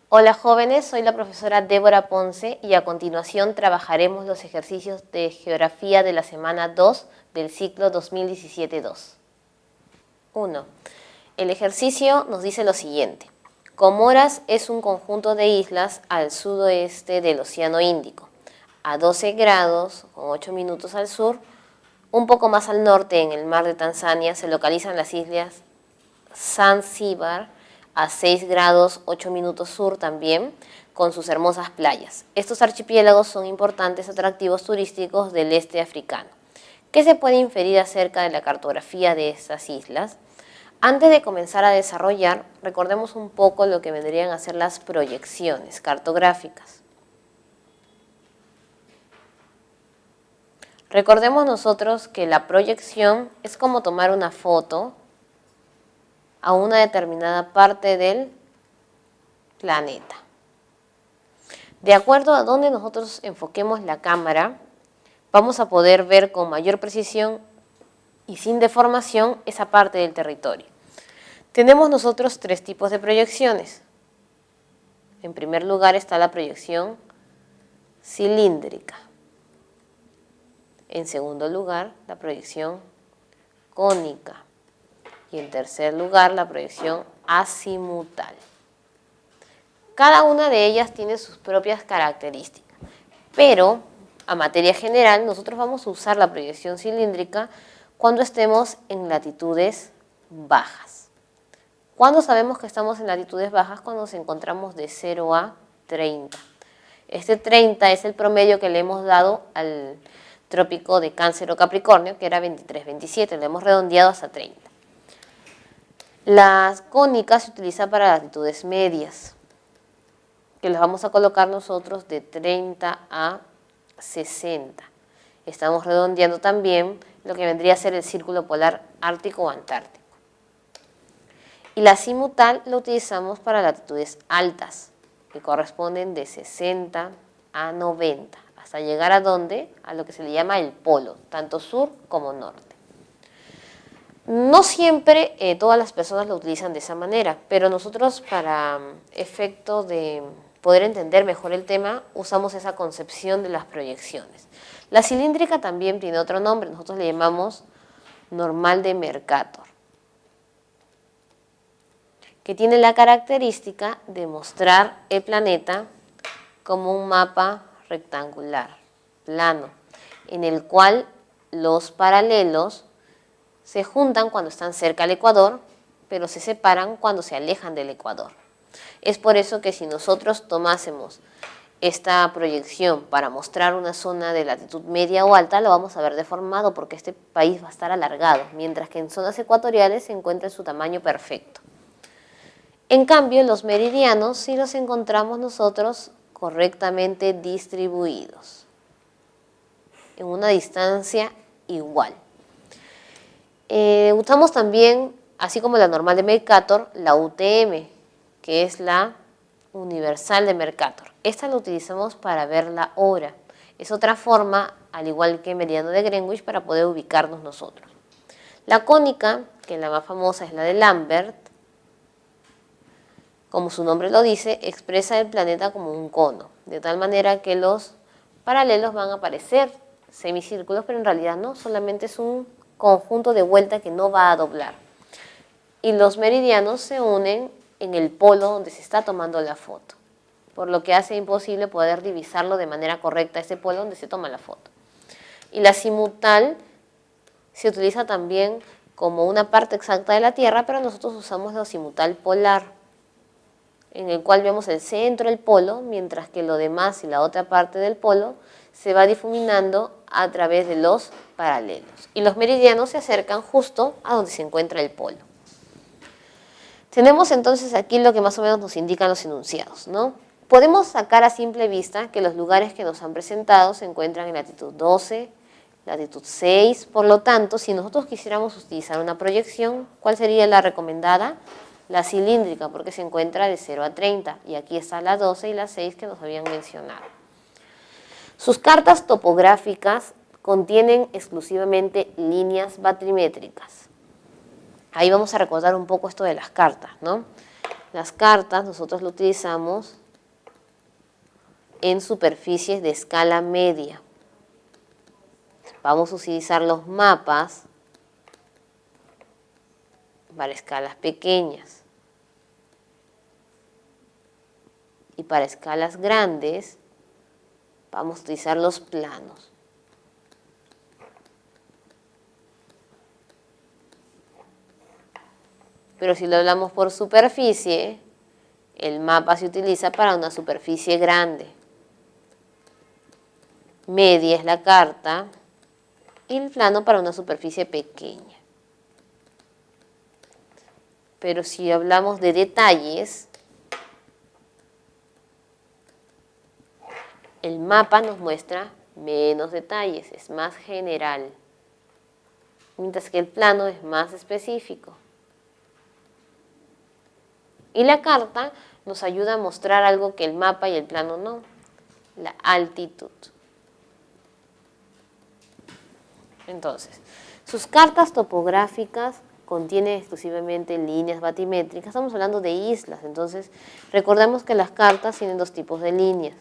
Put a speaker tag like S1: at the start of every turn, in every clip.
S1: Hola jóvenes, soy la profesora Débora Ponce y a continuación trabajaremos los ejercicios de Geografía de la semana 2 del ciclo 2017-2. 1. El ejercicio nos dice lo siguiente. Comoras es un conjunto de islas al sudoeste del Océano Índico, a 12 grados con 8 minutos al sur. Un poco más al norte, en el mar de Tanzania, se localizan las islas Zanzíbar, a 6 grados 8 minutos sur también, con sus hermosas playas. Estos archipiélagos son importantes atractivos turísticos del este africano. ¿Qué se puede inferir acerca de la cartografía de estas islas? Antes de comenzar a desarrollar, recordemos un poco lo que vendrían a ser las proyecciones cartográficas. Recordemos nosotros que la proyección es como tomar una foto a una determinada parte del planeta. De acuerdo a donde nosotros enfoquemos la cámara, vamos a poder ver con mayor precisión y sin deformación esa parte del territorio. Tenemos nosotros tres tipos de proyecciones. En primer lugar está la proyección cilíndrica. En segundo lugar, la proyección cónica. Y en tercer lugar, la proyección azimutal. Cada una de ellas tiene sus propias características, pero a materia general nosotros vamos a usar la proyección cilíndrica cuando estemos en latitudes bajas. ¿Cuándo sabemos que estamos en latitudes bajas? Cuando nos encontramos de 0 a 30. Este 30 es el promedio que le hemos dado al trópico de Cáncer o Capricornio, que era 23-27, lo hemos redondeado hasta 30. La cónica se utiliza para latitudes medias, que las vamos a colocar nosotros de 30 a 60. Estamos redondeando también lo que vendría a ser el círculo polar ártico o antártico. Y la azimutal la utilizamos para latitudes altas, que corresponden de 60 a 90, hasta llegar a ¿dónde? A lo que se le llama el polo, tanto sur como norte. No siempre todas las personas lo utilizan de esa manera, pero nosotros para efecto de poder entender mejor el tema, usamos esa concepción de las proyecciones. La cilíndrica también tiene otro nombre, nosotros le llamamos normal de Mercator, que tiene la característica de mostrar el planeta como un mapa rectangular, plano, en el cual los paralelos se juntan cuando están cerca al ecuador, pero se separan cuando se alejan del ecuador. Es por eso que si nosotros tomásemos esta proyección para mostrar una zona de latitud media o alta, lo vamos a ver deformado porque este país va a estar alargado, mientras que en zonas ecuatoriales se encuentra en su tamaño perfecto. En cambio, los meridianos sí los encontramos nosotros correctamente distribuidos, en una distancia igual. Usamos también, así como la normal de Mercator, la UTM, que es la universal de Mercator. Esta la utilizamos para ver la hora. Es otra forma, al igual que meridiano de Greenwich, para poder ubicarnos nosotros. La cónica, que la más famosa es la de Lambert, como su nombre lo dice, expresa el planeta como un cono, de tal manera que los paralelos van a parecer semicírculos, pero en realidad no, solamente es un conjunto de vuelta que no va a doblar. Y los meridianos se unen en el polo donde se está tomando la foto, por lo que hace imposible poder divisarlo de manera correcta ese polo donde se toma la foto. Y la azimutal se utiliza también como una parte exacta de la Tierra, pero nosotros usamos la azimutal polar, en el cual vemos el centro del polo, mientras que lo demás y la otra parte del polo se va difuminando a través de los paralelos. Y los meridianos se acercan justo a donde se encuentra el polo. Tenemos entonces aquí lo que más o menos nos indican los enunciados, ¿no? Podemos sacar a simple vista que los lugares que nos han presentado se encuentran en latitud 12, latitud 6, por lo tanto, si nosotros quisiéramos utilizar una proyección, ¿cuál sería la recomendada? La cilíndrica, porque se encuentra de 0 a 30, y aquí está la 12 y la 6 que nos habían mencionado. Sus cartas topográficas contienen exclusivamente líneas batrimétricas. Ahí vamos a recordar un poco esto de las cartas, ¿no? Las cartas nosotros lo utilizamos en superficies de escala media. Vamos a utilizar los mapas para escalas pequeñas. Y para escalas grandes vamos a utilizar los planos. Pero si lo hablamos por superficie, el mapa se utiliza para una superficie grande. Media es la carta y el plano para una superficie pequeña. Pero si hablamos de detalles, el mapa nos muestra menos detalles, es más general, mientras que el plano es más específico. Y la carta nos ayuda a mostrar algo que el mapa y el plano no, la altitud. Entonces, sus cartas topográficas contienen exclusivamente líneas batimétricas. Estamos hablando de islas, entonces recordemos que las cartas tienen dos tipos de líneas.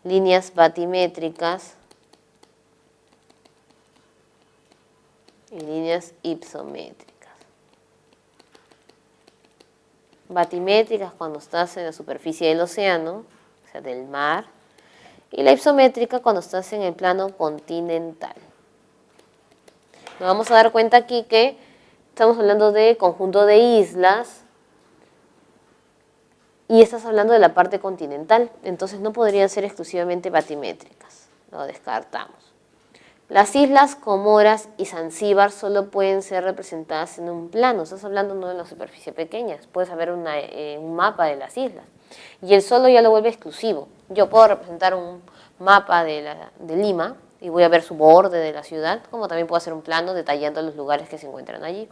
S1: Líneas batimétricas y líneas ipsométricas. Batimétricas cuando estás en la superficie del océano, o sea, del mar, y la ipsométrica cuando estás en el plano continental. Nos vamos a dar cuenta aquí que estamos hablando de conjunto de islas y estás hablando de la parte continental, entonces no podrían ser exclusivamente batimétricas, lo descartamos. Las islas Comoras y Zanzíbar solo pueden ser representadas en un plano, estás hablando no de una superficie pequeña, puedes haber un mapa de las islas. Y el solo ya lo vuelve exclusivo. Yo puedo representar un mapa de Lima y voy a ver su borde de la ciudad, como también puedo hacer un plano detallando los lugares que se encuentran allí.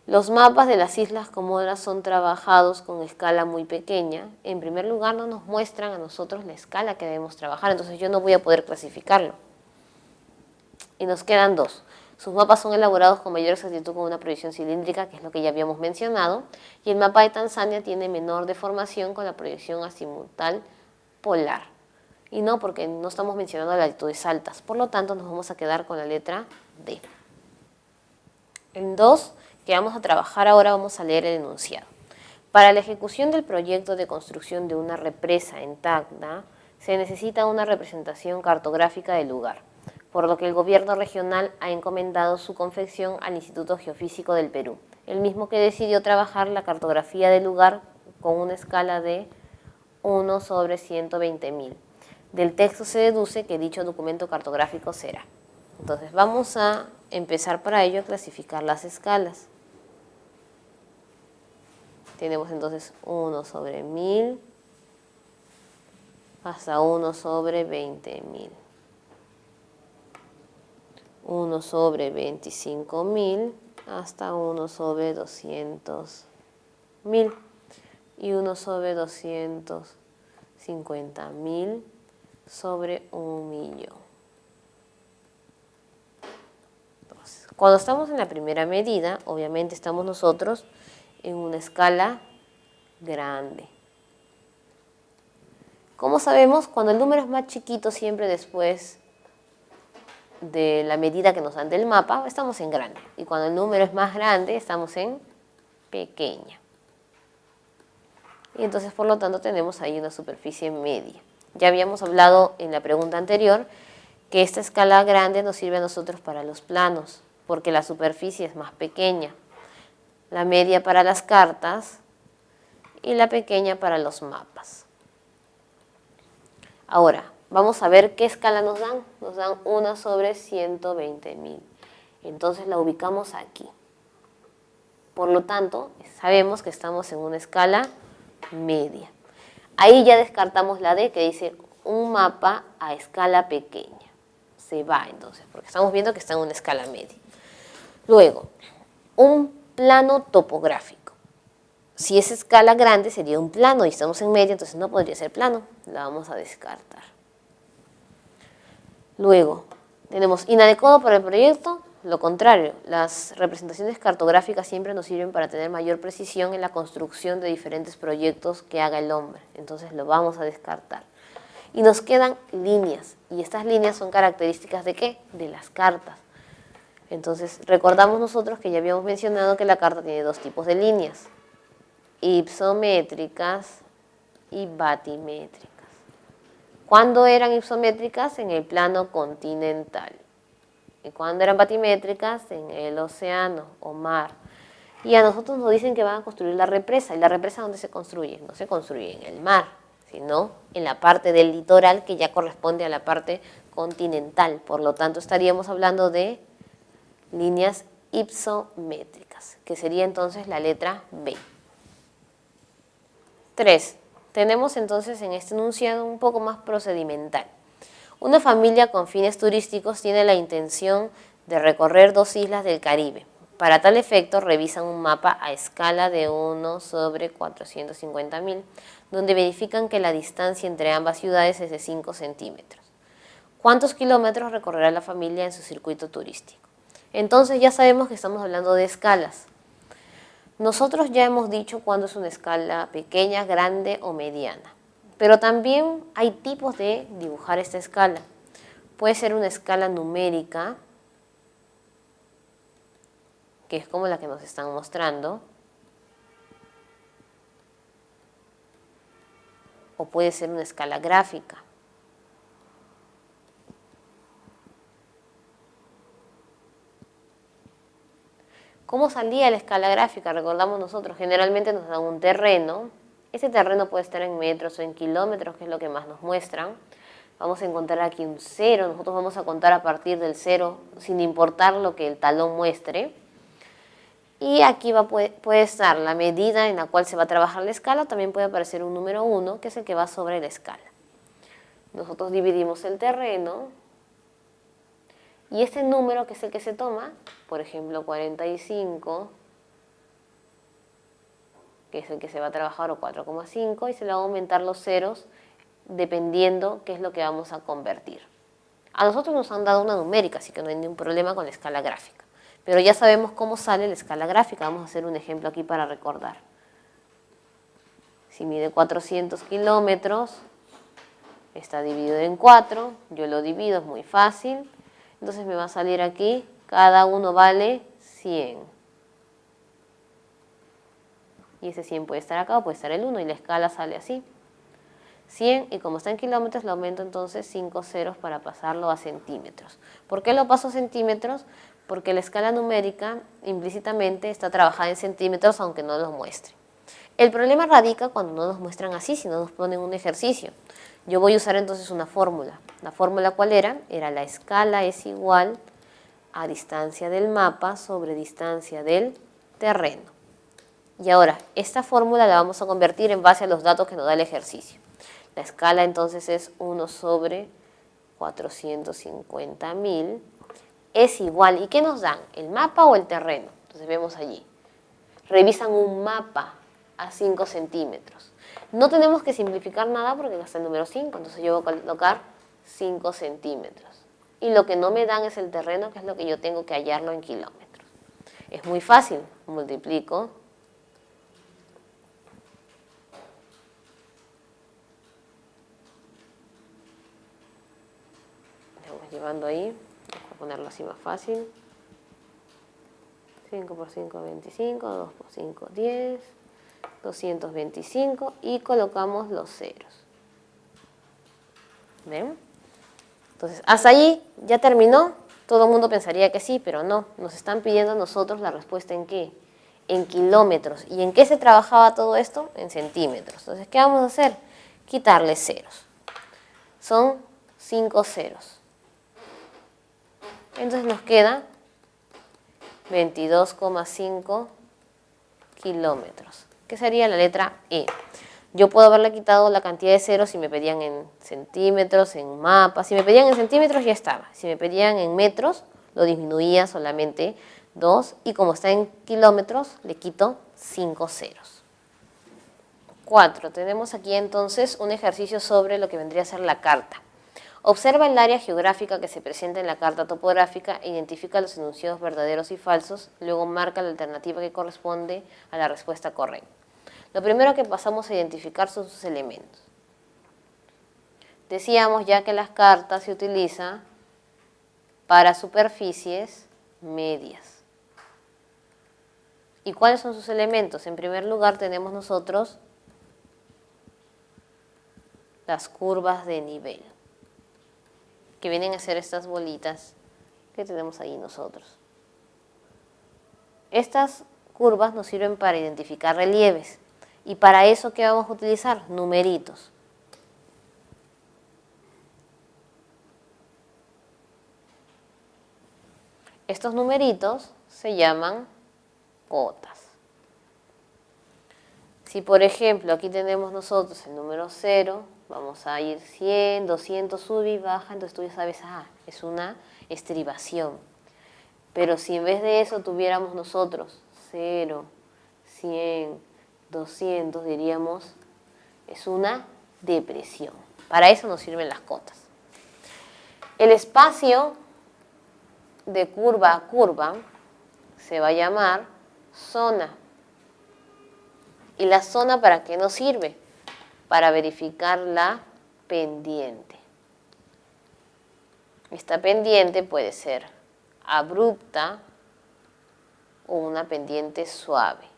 S1: Los mapas de las islas Comoras son trabajados con escala muy pequeña. En primer lugar, no nos muestran a nosotros la escala que debemos trabajar, entonces yo no voy a poder clasificarlo. Y nos quedan dos. Sus mapas son elaborados con mayor exactitud con una proyección cilíndrica, que es lo que ya habíamos mencionado, y el mapa de Tanzania tiene menor deformación con la proyección azimutal polar. Y no, porque no estamos mencionando latitudes altas, por lo tanto nos vamos a quedar con la letra D. En 2, que vamos a trabajar ahora, vamos a leer el enunciado. Para la ejecución del proyecto de construcción de una represa en Tacna, se necesita una representación cartográfica del lugar, por lo que el gobierno regional ha encomendado su confección al Instituto Geofísico del Perú, el mismo que decidió trabajar la cartografía del lugar con una escala de 1/120.000. Del texto se deduce que dicho documento cartográfico será. Entonces vamos a empezar para ello a clasificar las escalas. Tenemos entonces 1/1000 hasta 1/20.000. 1/25.000 hasta 1/200.000 y 1/250.000 sobre 1.000.000. Entonces, cuando estamos en la primera medida, obviamente estamos nosotros en una escala grande. ¿Cómo sabemos? Cuando el número es más chiquito, siempre después de la medida que nos dan del mapa, estamos en grande. Y cuando el número es más grande, estamos en pequeña. Y entonces, por lo tanto, tenemos ahí una superficie media. Ya habíamos hablado en la pregunta anterior que esta escala grande nos sirve a nosotros para los planos, porque la superficie es más pequeña. La media para las cartas y la pequeña para los mapas. Ahora, vamos a ver qué escala nos dan. Nos dan 1/120.000. Entonces la ubicamos aquí. Por lo tanto, sabemos que estamos en una escala media. Ahí ya descartamos la D, que dice un mapa a escala pequeña. Se va entonces, porque estamos viendo que está en una escala media. Luego, un plano topográfico. Si es escala grande sería un plano y estamos en media, entonces no podría ser plano. La vamos a descartar. Luego, tenemos inadecuado para el proyecto, lo contrario, las representaciones cartográficas siempre nos sirven para tener mayor precisión en la construcción de diferentes proyectos que haga el hombre. Entonces lo vamos a descartar. Y nos quedan líneas. Y estas líneas son características ¿de qué? De las cartas. Entonces recordamos nosotros que ya habíamos mencionado que la carta tiene dos tipos de líneas: ipsométricas y batimétricas. ¿Cuándo eran ipsométricas? En el plano continental. ¿Y cuándo eran batimétricas? En el océano o mar. Y a nosotros nos dicen que van a construir la represa. ¿Y la represa dónde se construye? No se construye en el mar, sino en la parte del litoral que ya corresponde a la parte continental. Por lo tanto, estaríamos hablando de líneas ipsométricas, que sería entonces la letra B. 3. Tenemos entonces en este enunciado un poco más procedimental. Una familia con fines turísticos tiene la intención de recorrer 2 islas del Caribe. Para tal efecto, revisan un mapa a escala de 1/450.000, donde verifican que la distancia entre ambas ciudades es de 5 centímetros. ¿Cuántos kilómetros recorrerá la familia en su circuito turístico? Entonces ya sabemos que estamos hablando de escalas. Nosotros ya hemos dicho cuándo es una escala pequeña, grande o mediana. Pero también hay tipos de dibujar esta escala. Puede ser una escala numérica, que es como la que nos están mostrando. O puede ser una escala gráfica. ¿Cómo salía la escala gráfica? Recordamos nosotros, generalmente nos dan un terreno. Ese terreno puede estar en metros o en kilómetros, que es lo que más nos muestran. Vamos a encontrar aquí un 0, nosotros vamos a contar a partir del 0, sin importar lo que el talón muestre. Y aquí puede estar la medida en la cual se va a trabajar la escala, también puede aparecer un número 1, que es el que va sobre la escala. Nosotros dividimos el terreno, y este número, que es el que se toma, por ejemplo 45, que es el que se va a trabajar, o 4,5, y se le va a aumentar los ceros dependiendo qué es lo que vamos a convertir. A nosotros nos han dado una numérica, así que no hay ningún problema con la escala gráfica. Pero ya sabemos cómo sale la escala gráfica. Vamos a hacer un ejemplo aquí para recordar. Si mide 400 kilómetros, está dividido en 4, yo lo divido, es muy fácil. Entonces me va a salir aquí, cada uno vale 100. Y ese 100 puede estar acá o puede estar el 1 y la escala sale así. 100, y como está en kilómetros, le aumento entonces 5 ceros para pasarlo a centímetros. ¿Por qué lo paso a centímetros? Porque la escala numérica implícitamente está trabajada en centímetros aunque no lo muestre. El problema radica cuando no nos muestran así, sino nos ponen un ejercicio. Yo voy a usar entonces una fórmula. ¿La fórmula cuál era? Era la escala es igual a distancia del mapa sobre distancia del terreno. Y ahora, esta fórmula la vamos a convertir en base a los datos que nos da el ejercicio. La escala entonces es 1/450.000 es igual. ¿Y qué nos dan? ¿El mapa o el terreno? Entonces vemos allí. Revisan un mapa a 5 centímetros. No tenemos que simplificar nada porque acá está el número 5, entonces yo voy a colocar 5 centímetros. Y lo que no me dan es el terreno, que es lo que yo tengo que hallarlo en kilómetros. Es muy fácil, multiplico. Vamos llevando ahí, voy a ponerlo así más fácil. 5 por 5, 25, 2 por 5, 10, 225 y colocamos los ceros. ¿Ven? Entonces, hasta ahí ya terminó. Todo el mundo pensaría que sí, pero no. Nos están pidiendo a nosotros la respuesta ¿en qué? En kilómetros. ¿Y en qué se trabajaba todo esto? En centímetros. Entonces, ¿qué vamos a hacer? Quitarle ceros. Son 5 ceros. Entonces nos queda 22,5 kilómetros, que sería la letra E. Yo puedo haberle quitado la cantidad de ceros si me pedían en centímetros, en mapas. Si me pedían en centímetros ya estaba. Si me pedían en metros, lo disminuía solamente 2. Y como está en kilómetros, le quito 5 ceros. 4. Tenemos aquí entonces un ejercicio sobre lo que vendría a ser la carta. Observa el área geográfica que se presenta en la carta topográfica e identifica los enunciados verdaderos y falsos, luego marca la alternativa que corresponde a la respuesta correcta. Lo primero que pasamos a identificar son sus elementos. Decíamos ya que las cartas se utilizan para superficies medias. ¿Y cuáles son sus elementos? En primer lugar tenemos nosotros las curvas de nivel, que vienen a ser estas bolitas que tenemos ahí nosotros. Estas curvas nos sirven para identificar relieves. ¿Y para eso qué vamos a utilizar? Numeritos. Estos numeritos se llaman cotas. Si por ejemplo aquí tenemos nosotros el número 0, vamos a ir 100, 200, sube y baja, entonces tú ya sabes, es una estribación. Pero si en vez de eso tuviéramos nosotros 0, 100, 200, diríamos, es una depresión. Para eso nos sirven las cotas. El espacio de curva a curva se va a llamar zona. ¿Y la zona para qué nos sirve? Para verificar la pendiente. Esta pendiente puede ser abrupta o una pendiente suave.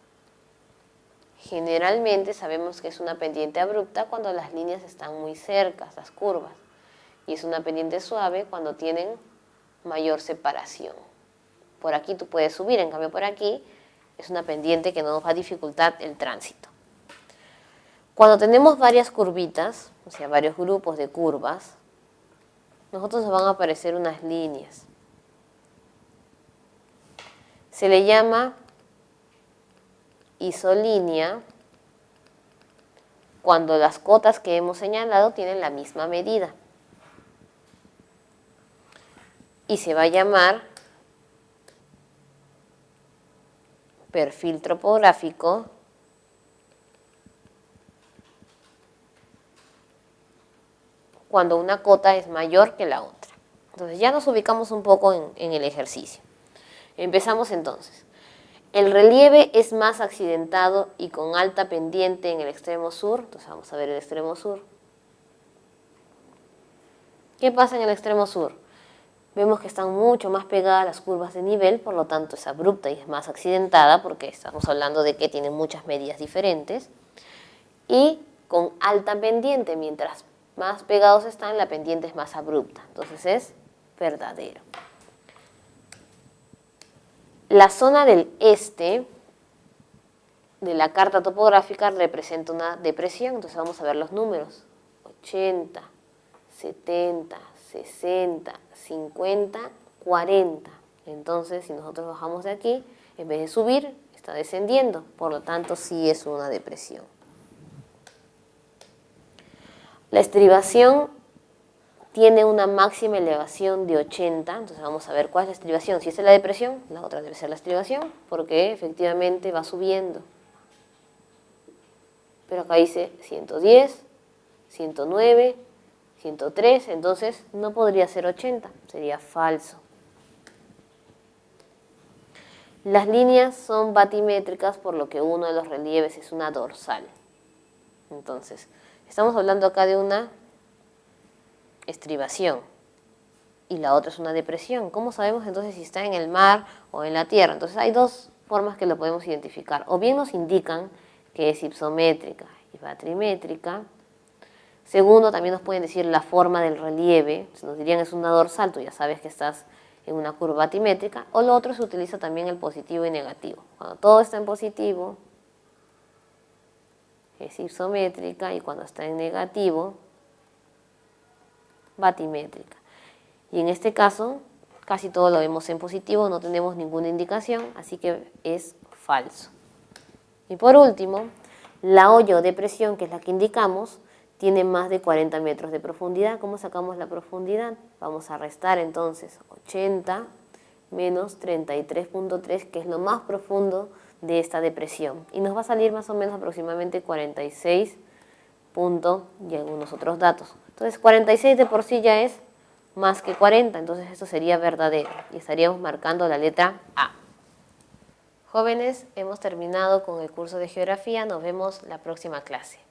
S1: Generalmente sabemos que es una pendiente abrupta cuando las líneas están muy cercas, las curvas, y es una pendiente suave cuando tienen mayor separación. Por aquí tú puedes subir, en cambio por aquí es una pendiente que no nos va a dificultar el tránsito. Cuando tenemos varias curvitas, o sea, varios grupos de curvas, nosotros nos van a aparecer unas líneas. Se le llama isolínea cuando las cotas que hemos señalado tienen la misma medida. Y se va a llamar perfil topográfico cuando una cota es mayor que la otra. Entonces ya nos ubicamos un poco en el ejercicio. Empezamos entonces. El relieve es más accidentado y con alta pendiente en el extremo sur. Entonces vamos a ver el extremo sur. ¿Qué pasa en el extremo sur? Vemos que están mucho más pegadas las curvas de nivel, por lo tanto es abrupta y es más accidentada porque estamos hablando de que tiene muchas medidas diferentes. Y con alta pendiente, mientras más pegados están, la pendiente es más abrupta. Entonces es verdadero. La zona del este de la carta topográfica representa una depresión, entonces vamos a ver los números. 80, 70, 60, 50, 40. Entonces, si nosotros bajamos de aquí, en vez de subir, está descendiendo. Por lo tanto, sí es una depresión. La estribación tiene una máxima elevación de 80. Entonces, vamos a ver cuál es la estribación. Si esta es la depresión, la otra debe ser la estribación, porque efectivamente va subiendo. Pero acá dice 110, 109, 103, entonces no podría ser 80, sería falso. Las líneas son batimétricas, por lo que uno de los relieves es una dorsal. Entonces, estamos hablando acá de una estribación y la otra es una depresión. ¿Cómo sabemos entonces si está en el mar o en la tierra? Entonces hay dos formas que lo podemos identificar. O bien nos indican que es hipométrica y batrimétrica. Segundo, también nos pueden decir la forma del relieve. Si nos dirían es una dorsal, tú ya sabes que estás en una curva batimétrica. O lo otro se utiliza también el positivo y negativo. Cuando todo está en positivo, es isométrica, y cuando está en negativo, batimétrica. Y en este caso, casi todo lo vemos en positivo, no tenemos ninguna indicación, así que es falso. Y por último, la hoya o depresión, que es la que indicamos, tiene más de 40 metros de profundidad. ¿Cómo sacamos la profundidad? Vamos a restar entonces 80 menos 33.3, que es lo más profundo de esta depresión. Y nos va a salir más o menos aproximadamente 46 puntos y algunos otros datos. Entonces 46 de por sí ya es más que 40, entonces esto sería verdadero y estaríamos marcando la letra A. Jóvenes, hemos terminado con el curso de geografía, nos vemos la próxima clase.